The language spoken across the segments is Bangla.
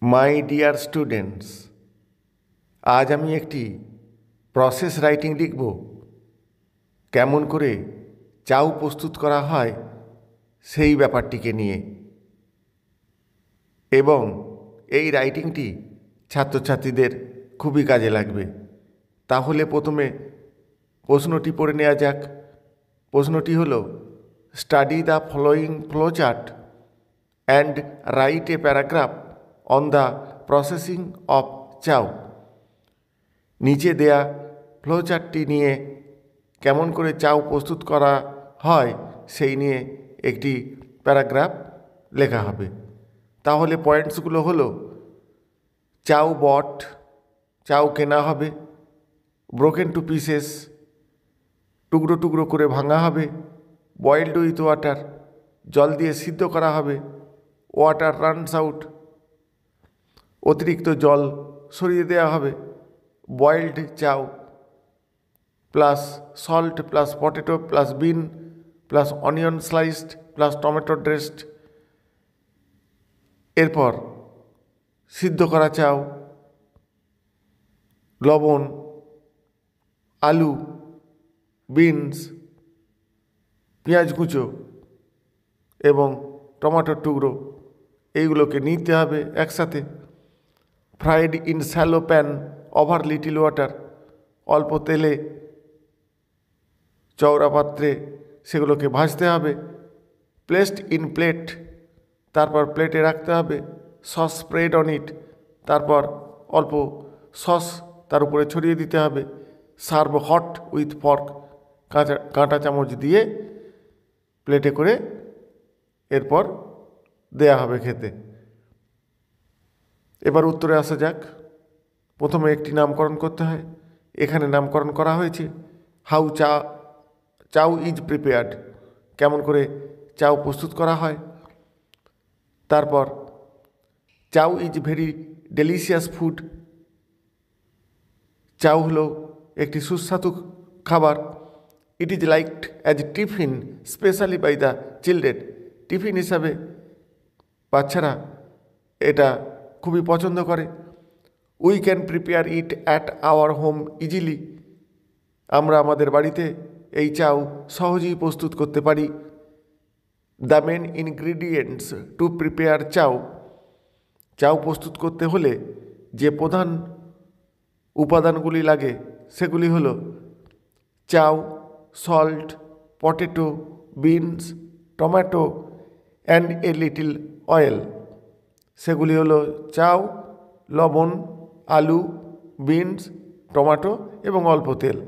মাই ডিয়ার স্টুডেন্টস, আজ আমি একটি প্রসেস রাইটিং লিখব। কেমন করে চাউ প্রস্তুত করা হয় সেই ব্যাপারটিকে নিয়ে, এবং এই রাইটিংটি ছাত্রছাত্রীদের খুবই কাজে লাগবে। তাহলে প্রথমে প্রশ্নটি পড়ে নেওয়া যাক। প্রশ্নটি হলো, study the following flow chart and write a paragraph on the processing of চাউ। নিচে দেয়া ফ্লো চার্টটি নিয়ে কেমন করে চাউ প্রস্তুত করা হয় সেই নিয়ে একটি প্যারাগ্রাফ লেখা হবে। তাহলে পয়েন্টসগুলো হলো, চাউ বট, চাউ কেনা হবে। ব্রোকেন টু পিসেস, টুকরো টুকরো করে ভাঙা হবে। বয়েলড উইথ ওয়াটার, জল দিয়ে সিদ্ধ করা হবে। ওয়াটার রানস আউট, অতিরিক্ত জল সরিয়ে দেওয়া হবে। Boiled chow plus salt plus potato plus been plus onion sliced plus tomato dressed. এরপর সিদ্ধ করা চাউ, লবণ, আলু, বিনস, পেঁয়াজ কুচো এবং টমেটোর টুকরো, এইগুলোকে নিতে হবে একসাথে। Fried in shallow pan over little water, অল্প তেলে চওড়া পাত্রে সেগুলোকে ভাজতে হবে। প্লেসড ইন প্লেট, তারপর প্লেটে রাখতে হবে। সস স্প্রেড অন ইট, তারপর অল্প সস তার উপরে ছড়িয়ে দিতে হবে। সার্ভ হট উইথ ফর্ক, কাঁটা চামচ দিয়ে প্লেটে করে এরপর দেয়া হবে খেতে। এবার উত্তরে আসা যাক। প্রথমে একটি নামকরণ করতে হয়। এখানে নামকরণ করা হয়েছে হাউ চাউ ইজ প্রিপেয়ার্ড, কেমন করে চাউ প্রস্তুত করা হয়। তারপর chow is very delicious food, chow হলো একটি সুস্বাদু খাবার। It is liked as tiffin specially by the children, tiffin হিসাবে বাচ্চারা এটা খুবই পছন্দ করে। We can prepare it at our home easily, আমরা আমাদের বাড়িতে এই চাউ সহজেই প্রস্তুত করতে পারি। The main ingredients to prepare chow, chow প্রস্তুত করতে হলে যে প্রধান উপাদানগুলি লাগে সেগুলি হলো chow, salt, potato, beans, tomato and a little oil. সেগুলি হলো চাউ, লবণ, আলু, বিনস, টমেটো এবং অল্প তেল।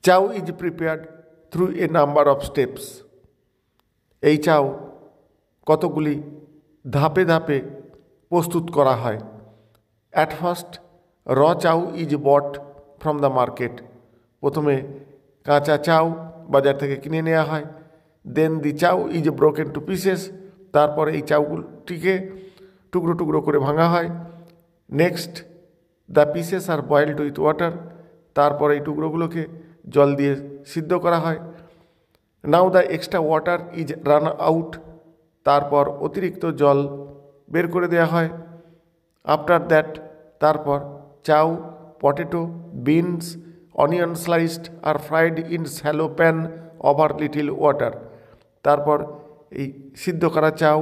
Chow is prepared through a number of steps, এই চাউ কতগুলি ধাপে ধাপে প্রস্তুত করা হয়। At first raw chow is bought from the market, প্রথমে কাঁচা চাউ বাজার থেকে কিনে নেওয়া হয়। Then the chow is broken to pieces, তারপরে এই চাউগুলিটিকে টুকরো টুকরো করে ভাঙা হয়। Next the pieces are boiled with water, তারপরে এই টুকরোগুলোকে জল দিয়ে সিদ্ধ করা হয়। Now the extra water is run out, তারপর অতিরিক্ত জল বের করে দেওয়া হয়। আফটার দ্যাট, তারপর chow, potato, beans, onion sliced are fried in shallow pan over little water, তারপর এই সিদ্ধ করা চাউ,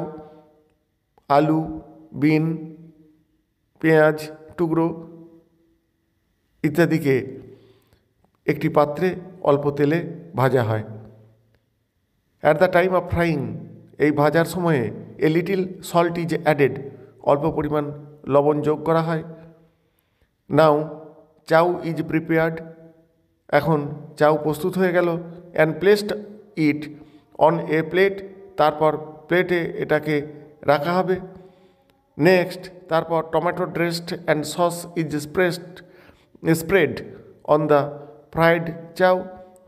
আলু, বিন, পেঁয়াজ টুকরো ইত্যাদিকে একটি পাত্রে অল্প তেলে ভাজা হয়। At the time of frying, এই ভাজার সময়ে a little salt is added, অল্প পরিমাণ লবণ যোগ করা হয়। নাও চাউ ইজ প্রিপেয়ার্ড, এখন চাউ প্রস্তুত হয়ে গেল। And placed it on a plate, তারপর প্লেটে এটাকে রাখা হবে। নেক্সট, তারপর tomato dressed and sauce is spread on the fried chow,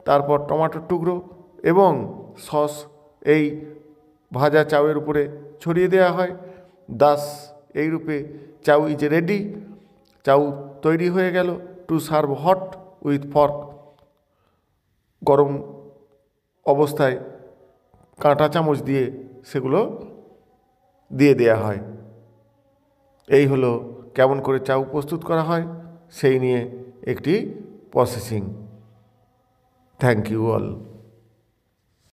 তারপর টমেটোর টুকরো এবং সস এই ভাজা চাউয়ের উপরে ছড়িয়ে দেওয়া হয়। দাস, এইরূপে চাউ ইজ রেডি, চাউ তৈরি হয়ে গেল। To serve hot with fork, গরম অবস্থায় কাঁটা চামচ দিয়ে সেগুলো দিয়ে দেওয়া হয়। এই হলো কেমন করে চাউ প্রস্তুত করা হয় সেই নিয়ে একটি প্রসেসিং। Thank you all.